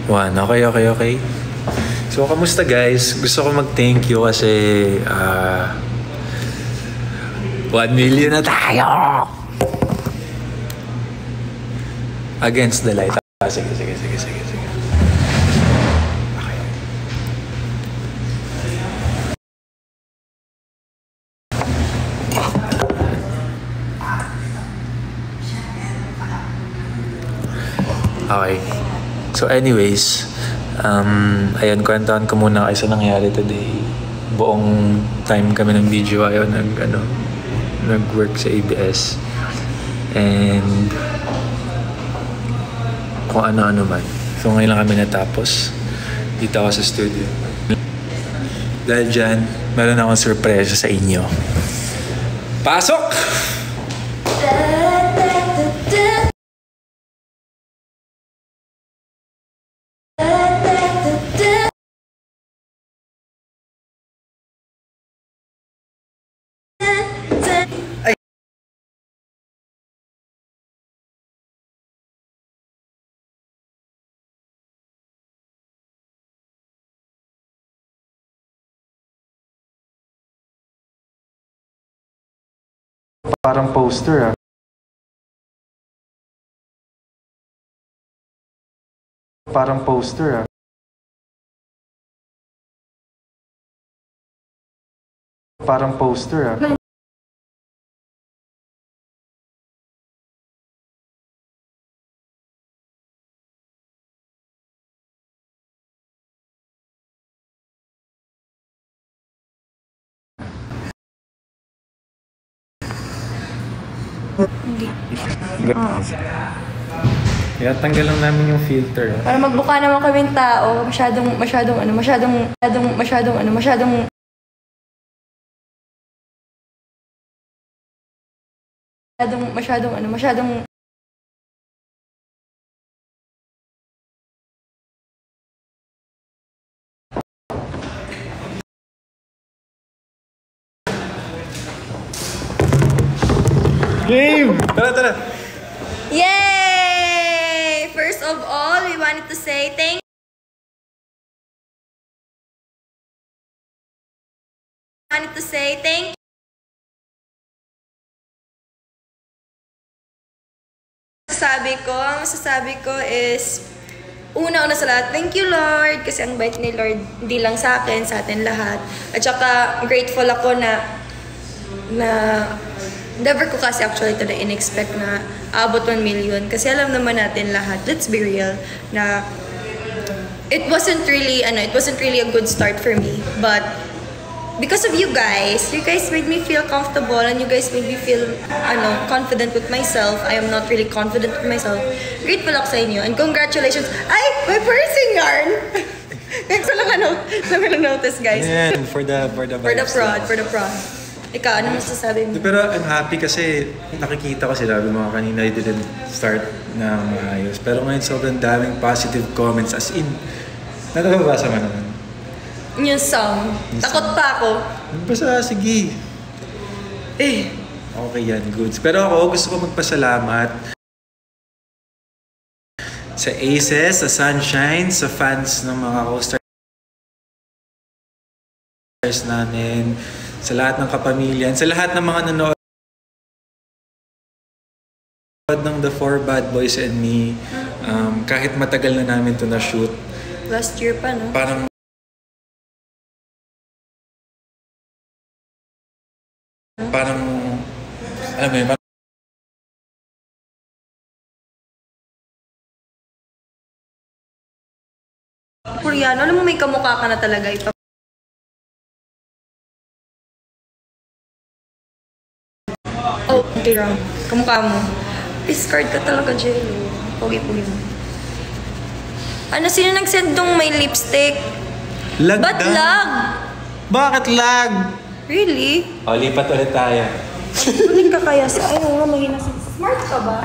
One. Okay, okay, okay. So, kamusta guys? Gusto ko mag-thank you kasi 1 million na tayo! Against the light. Sige. Okay. Okay. So anyways, ayun, kwentuhan ko muna kayo sa nangyari today. Buong time kami ng video ayaw nag-work sa ABS. And kung ano-ano man. So ngayon lang kami natapos. Dito ako sa studio. Dahil dyan, meron akong surprise sa inyo. Pasok! Parang poster Parang poster Parang poster Hindi. Kaya tanggal lang namin yung filter. Para magbuka naman kaming tao, masyadong Game! Tara! Yay! First of all, we wanted to say thank you. Masasabi ko is una sa lahat, thank you Lord kasi ang bait ni Lord hindi lang sa akin, sa atin lahat. At saka grateful ako na never ko kasi actually ito na in-expect na abot 1 million kasi alam naman natin lahat, let's be real, na it wasn't really a good start for me, but because of you guys made me feel comfortable and you guys made me feel confident with myself. I am not really confident with myself. Grateful ako sa inyo and congratulations. Ay, may person yarn. Next lang notice guys. Yeah, for the prod. Ikaw, ano masasabi mo? Pero I'm happy kasi nakikita ko sinabi mo kanina I didn't start na maayos. Pero ngayon sobrang daming positive comments as in, nakakabasa mo naman. Yung song. Takot pa ako. Basta, sige. Okay yan, goods. Pero ako gusto ko magpasalamat sa Aces, sa Sunshine, sa fans ng mga co-stars namin, sa lahat ng kapamilyan, sa lahat ng mga nanonood ng The 4 Bad Boys and Me. Kahit matagal na namin ito na-shoot. Last year pa, no? Parang alam mo yun, Koreano, alam mo may kamukha ka na talaga. Oh, okay wrong. Kamukha mo. Discard ka talaga, Jello. Pogi-pogi mo. Sino nag-send nung may lipstick? lag. Ba't lag? Bakit lag? Really? Lipat ulit tayo. Ulit ka kaya sa... Ay, nga, mahina sa... Smart ka ba?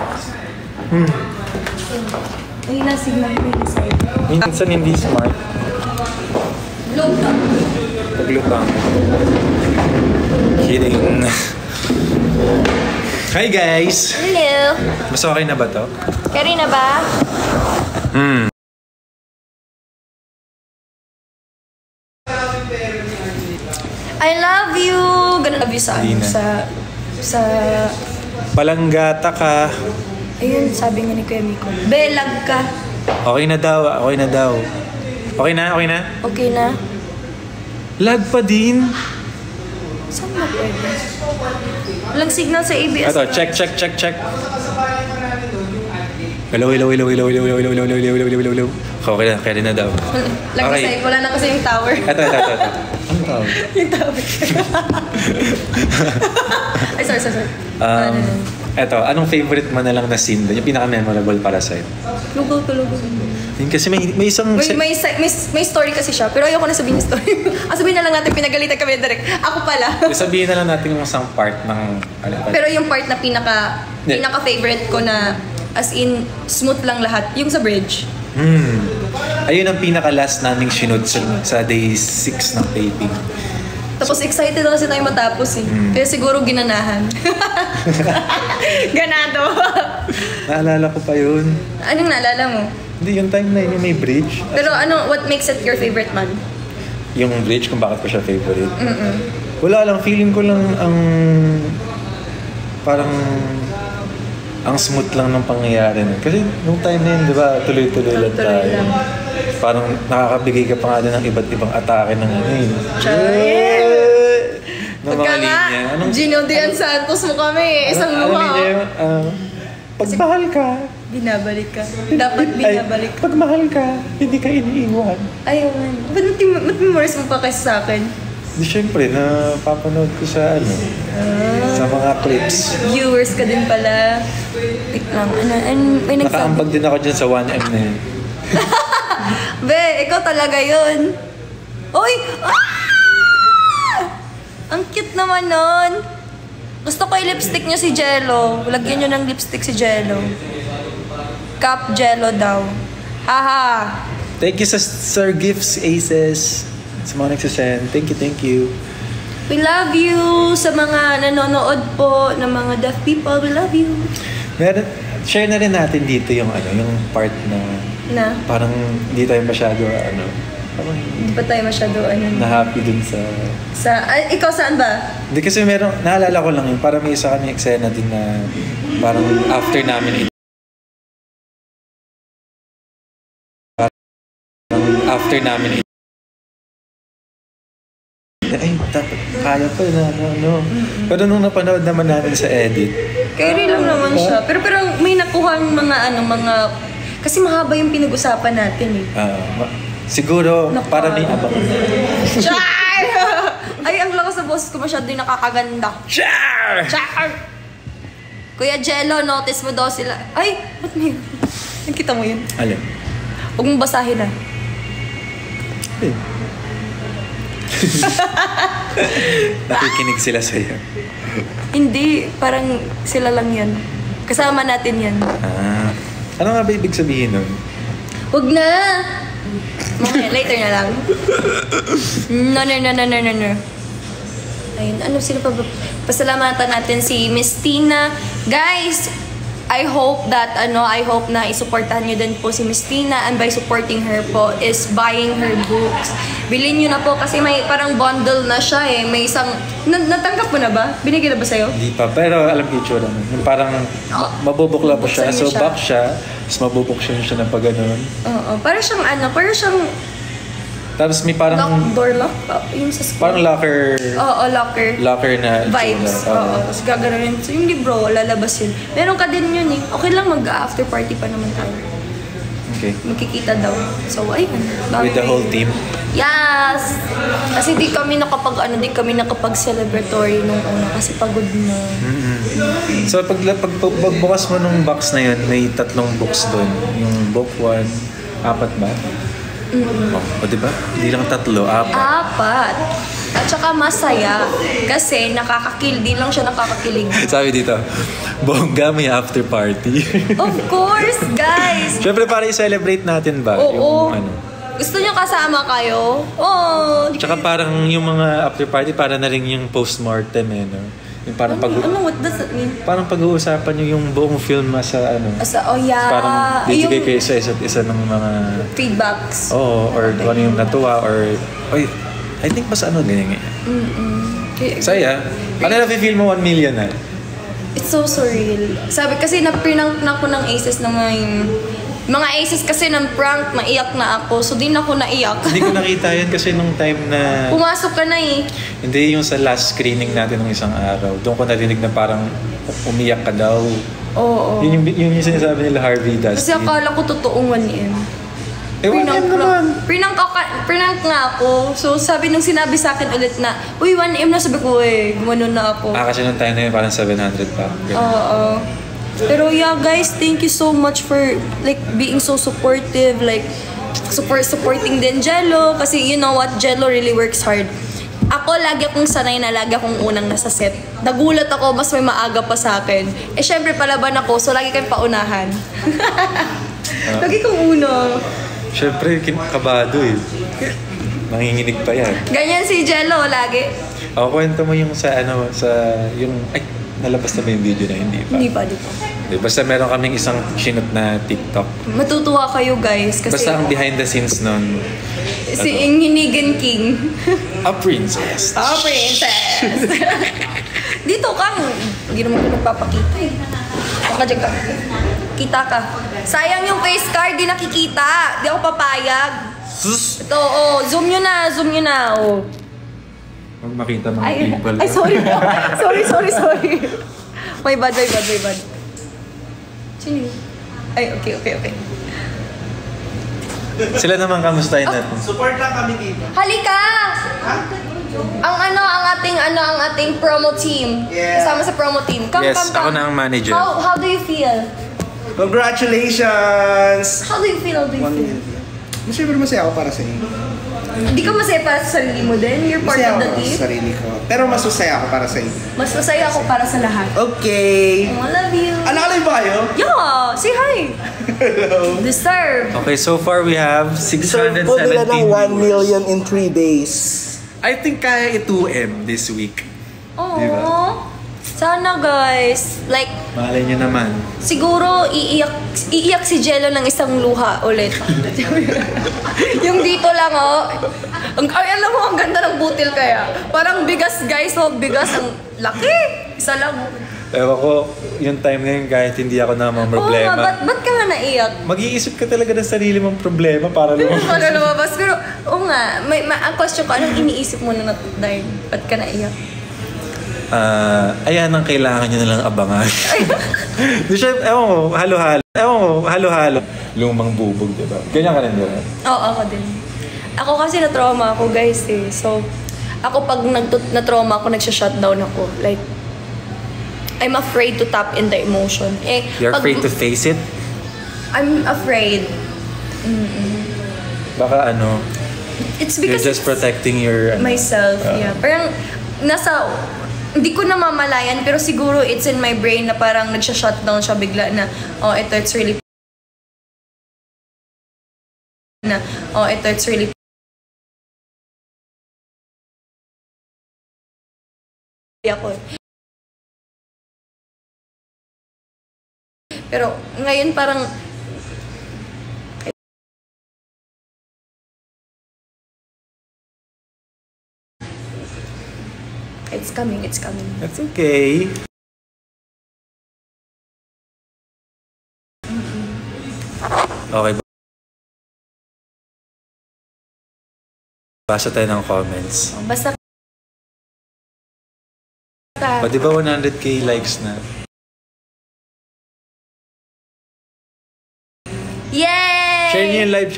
Mahina signal ko yung side. Minsan hindi smart. Low ka. Paglutang. Kidding. Hi guys! Hello! Mas okay na ba to? Carry na ba? love you sa Hindi ano, na. sa Palanggata ka. ayun, sabi nga ni Kuya Miko. Belag ka. Okay na daw. Okay na daw. Okay na? Okay na? Okay na? Lag pa din. Saan na pwede? Walang signal sa ABS. Ito, check. Hello. Okay na, kaya na daw. Lang kasi, wala na kasi yung tower. Ito. Ano tawag? Yung tower. Ay, sorry. Eto, anong favorite mo na lang na scene doon? Yung pinaka-memorable para sa'yo? Lugaw. Yun kasi may isang... May story kasi siya, pero ayoko na sabihin yung story. Sabihin na lang natin, pinagalitan kami direct. Ako pala. Sabihin na lang natin yung isang part ng... Pero yung part na pinaka-favorite ko na as in, smooth lang lahat, yung sa bridge. Ayun ang pinaka-last naming shoot sa day 6 ng taping. Tapos excited na kasi tayo matapos eh. Kaya siguro ginanahan. Ganado. Naalala ko pa yun. Anong naalala mo? Hindi, yung time na yun, yung may bridge. Pero what makes it your favorite man? Yung bridge, kung bakit ko siya favorite. Wala lang, feeling ko lang parang ang smooth lang ng pangyayari nun. Kasi nung time na yun, di ba, tuloy-tuloy lang tayo. Parang nakakabigay ka pa nga din ng iba't ibang atake ng ano yun. Ng mga linya. Gino Dian Santos mo kami. Isang luha. Ano linya yun? Pagmahal ka. Binabalik ka. Dapat binabalik ka. Pagmahal ka, hindi ka iniiwan. Ayun. Ba't memorize mo pa kasi sa akin? Di syempre, napapanood ko sa sa mga clips. Viewers ka din pala. Wait lang. May nagsabi. Nakaambag din ako dyan sa 1M na yun. Be, ikaw talaga yun. Uy! Ang cute naman nun. Gusto ko yung lipstick niyo si Jello. Lagyan niyo ng lipstick si Jello. Cup Jello daw. Haha. Thank you sa Sir Gifts Aces. Sa mga nagsasend. Thank you. We love you sa mga nanonood po ng mga deaf people. We love you. Share na rin natin dito yung yung part na parang hindi tayo masyado hindi pa tayo masyado na happy dun sa ikaw saan ba? Hindi kasi naalala ko lang yun, parang may isa kami eksena din na parang after namin dapat kaya pa na Pero nung napanood naman namin sa edit, carry lang naman siya. Pero may nakuha mga kasi mahaba yung pinag-usapan natin eh. Siguro para may abang. Char! Ay, ang lakas sa boses ko masyado yung nakakaganda. Char! Kuya Jello, notice mo daw sila. Ay, ba't may... Nakita mo yun? Alin? Huwag mong basahin ah. Nakikinig sila sa'yo. Hindi, parang sila lang yan. Kasama natin yan. Ano nga ba ibig sabihin nun? Huwag na! Mamaya, later na lang. No. Ayun, sino pa ba? Pasalamatan natin si Miss Tina. Guys, I hope na isuportahan nyo din po si Miss Tina, and by supporting her po is buying her books. Bilhin nyo na po kasi may parang bundle na siya eh. May isang... natanggap mo na ba? Binigay na ba sa'yo? Hindi pa, pero alam ko yung tsura mo. Yung parang mabubukla po siya. So back siya, tapos mabubuksan siya ng pag ganun. Oo, parang siyang tapos may parang... door lock? Yung sa school. Parang locker... Oo, locker. Locker na... Vibes. Oo. Tapos gagawin. So yung libro, lalabas yun. Meron ka din yun eh. Okay lang mag-after party pa naman tayo. Okay. Magkikita daw. So ayun. With the whole team? Yes! Kasi di kami nakapag-celebratory nung una kasi pagod na. So pagbukas mo nung box na yun, may 3 books doon. Yung book 1, 4 ba? O diba? Hindi lang 3, 4. 4. At saka masaya. Kasi di lang siya nakakakilig. Sabi dito, bongga may after party. Of course, guys! Siyempre para i-celebrate natin ba? Oo. Gusto nyo kasama kayo? Oo. Tsaka parang yung mga after party, para na rin yung postmortem eh, no? Yung parang what does that mean? Parang pag-uusapan nyo yung buong film sa yeah. Parang bibigay kayo sa isa't isa ng mga... feedbacks. Oo, or kung ano yung natuwa, or... I think mas ganyan. Saya. Ano na-feel mo 1 million na? It's so surreal. Sabi kasi na-prank na ako ng Aces ng mga Aces kasi ng prank, maiyak na ako. So din ako naiyak. Hindi ko nakita yan kasi nung time na... Pumasok ka na eh. Hindi, yung sa last screening natin ng isang araw. Doon ko narinig na parang umiyak ka daw. Oo. Yun yung sinasabi nila Harvey Dustin. Kasi akala ko totoong 1M. Prank nga ako. So sabi nung sinabi sa akin ulit na, uy, 1M na, sabi ko gumanon na ako. Kasi nung time na yun parang 700 pa. Oo. Pero yeah guys, thank you so much for like being so supportive, like supporting din Jello. Kasi you know what, Jello really works hard. Ako lagi akong sanay na lagi akong unang nasa set. Nagulat ako, mas may maaga pa sa akin. Syempre palaban ako, so lagi kayong paunahan. Lagi kong una. Syempre, kabado eh. Nanginginig pa yan. Ganyan si Jello lagi. Kwento mo yung sa nalabas na ba yung video na hindi pa? Hindi pa, di pa. Basta meron kaming isang sinot na TikTok. Matutuwa kayo guys. Kasi basta ang behind the scenes nun. Si Inghinigan King. A princess. A princess. Dito kang, hindi naman ko nagpapakita eh. Baka dyan ka. Kita ka. Sayang yung face card, di nakikita. Di ako papayag. Ito, zoom nyo na, Huwag makita mga people. Ay, sorry po. sorry. My bad. Sino yun? Ay, okay. Sila naman kamustahin natin. Support lang kami dito. Halika! Ang ating promo team. Yeah. Kasama sa promo team. Come. Ako na ang manager. How do you feel? Congratulations! How do you feel? Siyempre masaya ako para sa inyo. Hindi ka masaya para sa sarili mo din? You're part Masaya of the ako team? sa sarili ko. Pero mas masaya ako para sa inyo. Mas masaya ako para sa lahat. Okay! I love you. Anak ba kayo? Yeah! Say hi! Hello! Deserve! Okay, so far we have 617 po nila ng 1 viewers. million in 3 days. I think kaya i-2M this week. Aww. Diba? Sana guys. Like, Malay nyo naman. siguro iiyak si Jello ng isang luha ulit. Yung dito lang alam mo, ang ganda ng butil kaya. Parang bigas guys, bigas ang laki. Isa lang. Ewan ko, yung time na yun kahit hindi ako naman problema. Ba't ka nga naiyak? Mag-iisip ka talaga ng sarili mong problema para lumabas. Para lumabas. Pero, nga, ang question ko, anong iniisip mo na dahil ba't ka naiyak? Ayan ang kailangan nyo nalang abangan. Di siya, ewan ko, halo-halo. Lumang bubog, diba? Ganyan ka rin, diba? Oo, ako din. Ako kasi na-trauma ako, guys eh. So, ako pag na-trauma ako, nagsha-shutdown ako. Like, I'm afraid to tap in the emotion. You're afraid to face it? I'm afraid. Baka It's because you're just protecting your... myself, yeah. Parang, hindi ko namamalayan, pero siguro it's in my brain na parang nagsha-shutdown siya bigla na, it's really ako. Pero ngayon parang it's coming. That's okay. Okay. Basa tayo ng comments. Basta Di ba 100k likes na? yay! Share niyo yung live,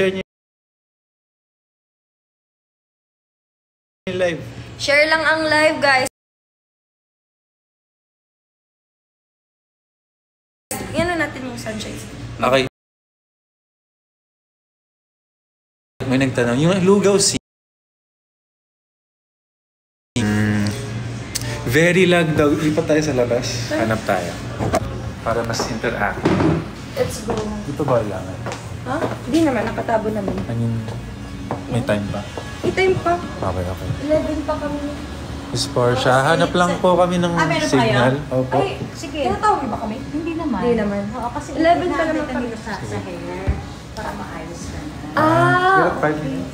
live. Share lang ang live, guys. Yan na natin yung sunshine. Okay. May nagtanong, yung lugaw very lag daw. Lipat tayo sa labas. Hanap tayo. Para mas interact. Let's go. Dito ba lang? Ha? Hindi naman, nakatabo naman. May time pa? May time pa. Okay. 11 pa kami. Miss Portia, hanap lang po kami ng signal. Opo. Ay, sige. Tinatawag niyo ba kami? Hindi naman. Hindi naman. Oo, kasi 11 pa naman kami. sa hair para maayos ka na. Ah! 5 minutes.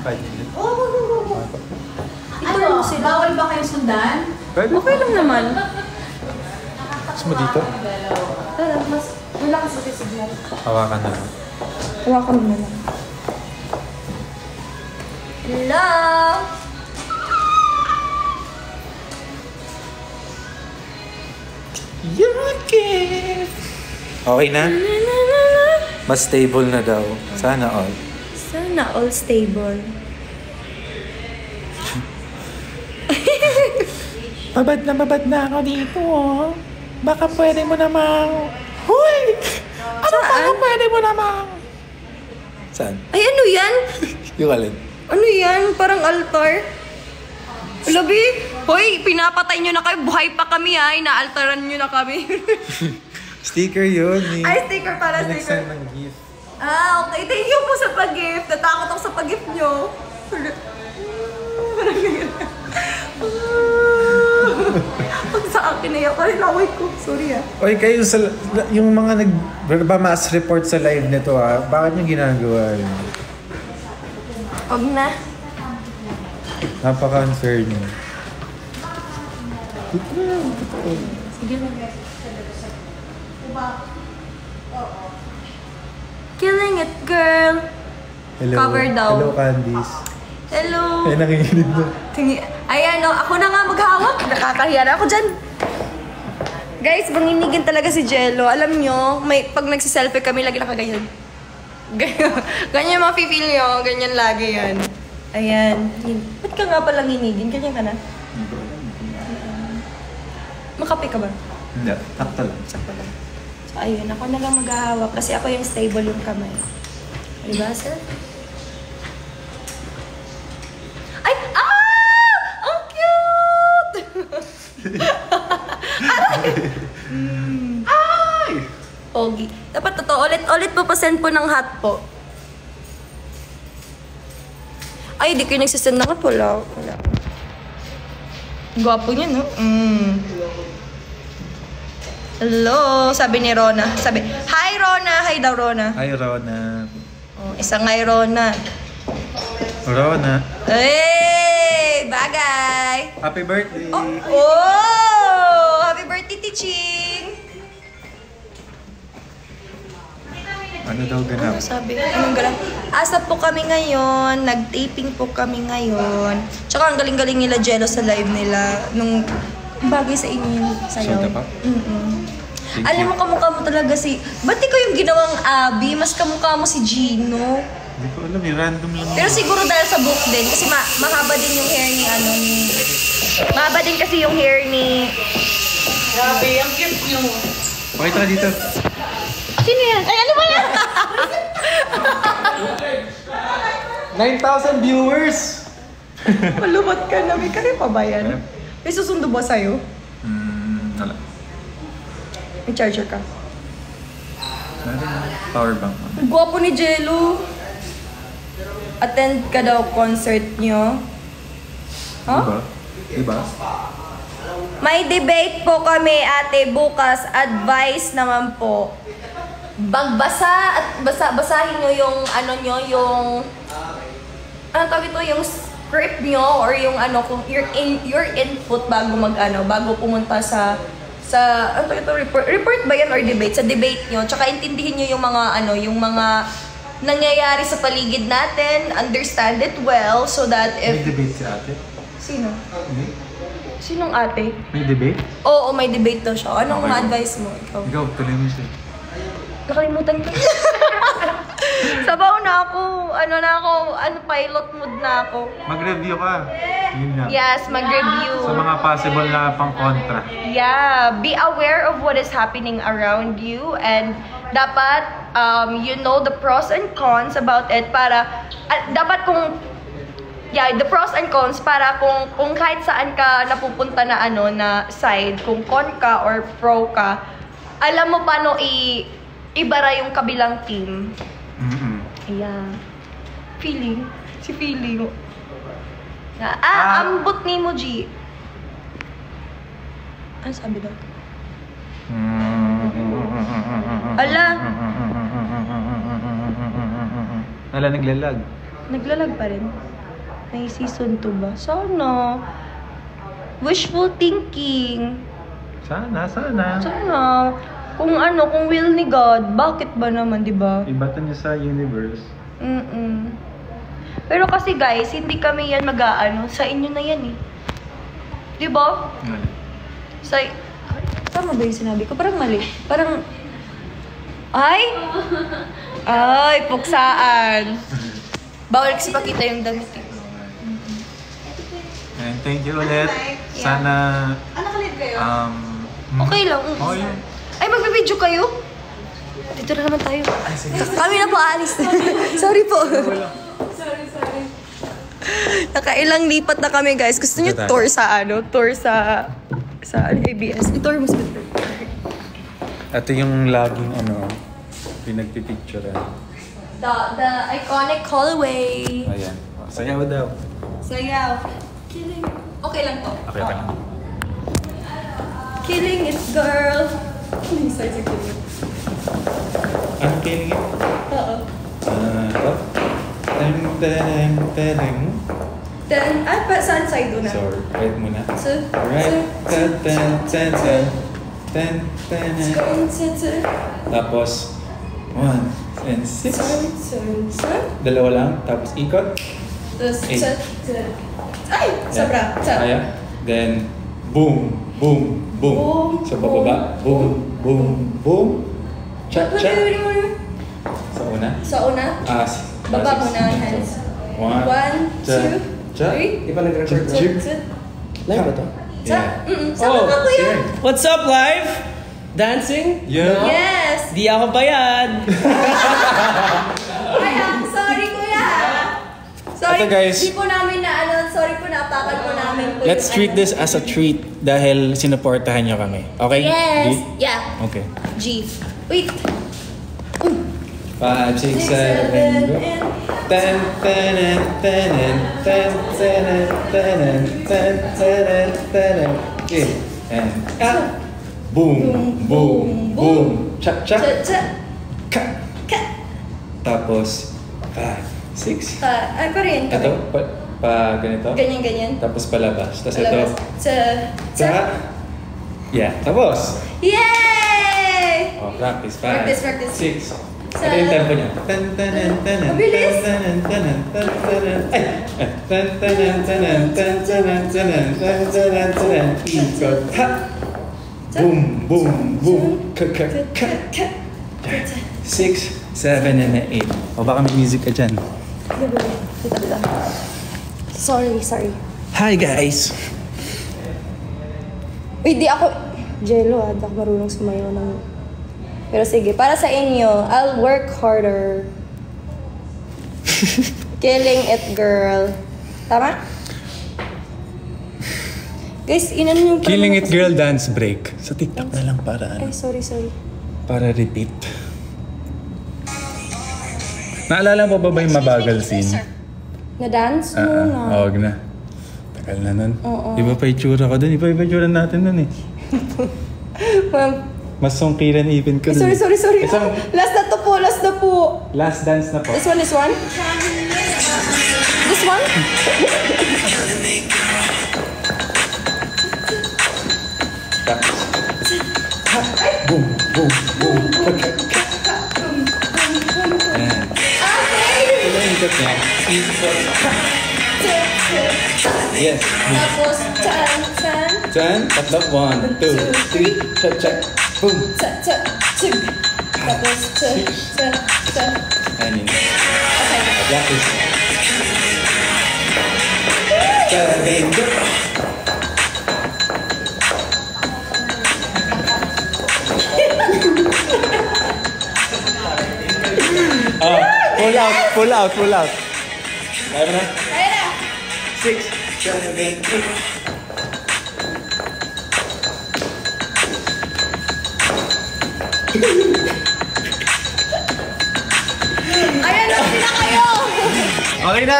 5 minutes. Oo. Ito sila. Bawal ba kayo sundan? Pwede. Okay lang naman. Gusto mo dito? Tara, mas malakas kasi signal. Hawakan na lang. Hawakan mo na lang. Hello? You're okay. Okay na? Mas stable na daw. Sana all. Sana all stable. Babad na ako dito, oh. Baka pwede mo namang... Hoy! Ano Saan? baka pwede mo namang... Saan? Ay, ano yan? Yung alin? Ano yan? Parang altar? Labi? Hoy, pinapatay nyo na kayo. Buhay pa kami ha. Inaaltaran nyo na kami. Sticker yun. Ay, sticker para sticker. Pinagsan ng gift. Ah, okay. Thank you po sa pag-gift. Natakot ako sa pag-gift nyo. Pag sa akin na yan, laway ko. Sorry ah. Oy, kayo sa... Yung mga nag-mass report sa live nito, bakit nyo ginagawa yun? Huwag na. Napaka-unfair nyo. Sige na. Killing it, girl. Hello. Cover daw. Hello, Candice. Hello. Ay, nanginginig na. Ayan, no, ako na nga maghawak. Nakakahiya na ako dyan. Guys, manginigin talaga si Jello. Alam nyo, pag nagsiselfie kami, lagi nakaganyan. Ganyan mafe-feel nyo. Ganyan lagi yan. Ayan. Ba't ka nga palang hinigin? Ganyan ka na? Makape ka ba? Hindi. Takta lang. Sakto lang. So, ayun. Ako na lang maghahawak kasi ako yung stable yung kamay. Diba, sir? Ay! Ah! Ang cute! Ay! Pogi. Dapat totoo. Ulit po pa-send po ng hat po. Ay, di kayo nagsisend ng hat. Wala. Gwapo niya, no? Hello, sabi ni Rona. Sabi, hi Rona! Hi daw Rona. Hi, Rona. Oh, isang hi Rona. Rona. Hey! Bagay! Happy birthday! Oh! Happy birthday, Tiching! Ano daw ganap? Ano sabi? Anong ganap? Asa po kami ngayon. Nag-taping po kami ngayon. Tsaka ang galing-galing nila Jello sa live nila. Nung bagay sa inyo yung sayaw. Shota pa? Alam mo, kamukha mo talaga si... Ba't ikaw yung ginawang Abby? Mas kamukha mo si Gino. Hindi ko alam, random lang. Pero siguro dahil sa book din. Kasi mahaba din yung hair ni Mahaba din kasi yung hair ni... Grabe, ang cute nyo. Pakita ka dito. Sino yan? Ay, ano ba yan? 9,000 viewers! Malumot ka na. May kare pa ba yan? May susundo ba sa'yo? Wala. May charger ka. Power bank. Ang gwapo ni Jello. Attend ka daw concert nyo. Huh? Diba? May debate po kami, ate, bukas. Advice naman po. Bagbasa at basahin nyo yung yung tawag ito, yung script nyo or yung kung your input bago bago pumunta sa report ba yan or debate? Sa debate nyo, tsaka intindihin nyo yung mga nangyayari sa paligid natin, understand it well so that May if... debate si ate? Sino? May? Sinong ate? May debate? Oo, may debate daw siya. Anong Okay. advice mo? Ikaw? Ikaw, tuloy mo siya. Nakalimutan ko. Sabaw na ako. Pilot mood na ako. Mag-review ka. Yun nga. Yes, mag-review. Sa mga possible na pang-kontra. Yeah, be aware of what is happening around you and dapat you know the pros and cons about it para dapat the pros and cons para kung kahit saan ka napupunta na na side, kung con ka or pro ka, alam mo paano ibara yung kabilang team. Yeah. Feeling. Si feeling. Ambot ni mo, G. Ano sabi daw? Ala. Ala, naglalag. Naglalag pa rin. May season 2 ba? Sana. Wishful thinking. Sana. Sana. Kung will ni God, bakit ba naman, di ba? Ibatan niya sa universe. Pero kasi guys, hindi kami yan sa inyo na yan eh. Di ba? Tama ba yung sinabi ko? Parang mali. Parang, ay, puksaan. Bawal kasi pakita yung damit eh. And thank you ulit. Sana, Okay lang. okay lang. Ay, magbibideo kayo? Dito na naman tayo. Kami na po alis. Sorry po. Sorry. Nakailang lipat na kami, guys. Gusto niyo tour sa ABS. I-tour mo sa Ito yung laging pinagpipicturean. The iconic hallway. Ayan. Sayaw daw. Sayaw. Killing. Okay lang to. Okay lang. Killing it, girl. Killing size of killing. Anong killing it? Oo. Saan side doon na? Sorry, right muna. Tapos, 1 and 6. Dalawa lang. Tapos ikot. Ay! Sobra. Kaya. Then, boom, boom, boom. Sa bababa. Boom, boom, boom. Cha. Sa una? Baba muna ang hands. 1, 2, 3. Di pa nag-record bro? Live ba to? Sama ka, kuya. What's up, live? Dancing? Yeah. Yes! Di ako bayad. Sorry, kuya. Sorry, Ito, guys. Di po namin sorry po, napakan po namin po. Let's treat this as a treat dahil sinuportahan niyo kami. Okay? Yes! G? Yeah. Okay. G. Wait. 5, 6, 7, go. Okay. And boom, boom, boom. Cha. Ka. Tapos 5, 6. Ay, pa rin. Ito, pa ganito. Ganyan. Tapos palabas. Tapos ito. Cha. Yeah, tapos. Yay! Oh, practice. 5, Practice. 6. Ito yung tempo niya. Mabilis. Ikot. Ha! Boom, boom, boom. Ka. 6, 7, and 8. O baka may music ka dyan. Sorry. Hi guys! Wait, di ako... Jello, di ako marunong sumayaw ng... Pero sige, para sa inyo, I'll work harder. Killing it, girl. Tama? Guys, yung... Killing it girl dance break. Sa TikTok na lang para Ay, sorry. Para repeat. Naalala mo ba yung mabagal scene? Na-dance muna. Huwag na. Tagal na nun. Oo. Iba pa itsura ko dun. Iba itsura natin nun eh. Ma'am, Mas sungkiran ipin ko dun. sorry. Isang Last na po. last dance na po. This one? This one? Boom. Ayan. Ito yung ikot niya. Yes. Tapos, chan. Chan. Tatlo. 1, 2, 3. Check. Boom. Chig. Tapos, cha. Ayan yun. Okay. Practice. 7, go. Pull out. Kaya mo na? Kaya na. 6, 7, 8. Ayan, okay na kayo. Okay na?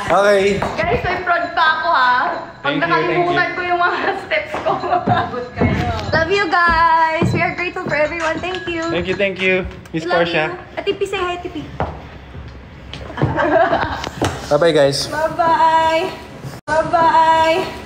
Okay. Guys, may prod pa ako ha. Pag Thank you, nakalimutan ko yung mga steps ko. Love you guys. We are grateful for everyone. Thank you. Thank you. Miss Love Portia. you. Atipi, say hi, Atipi. Bye-bye, guys. Bye-bye! Bye-bye!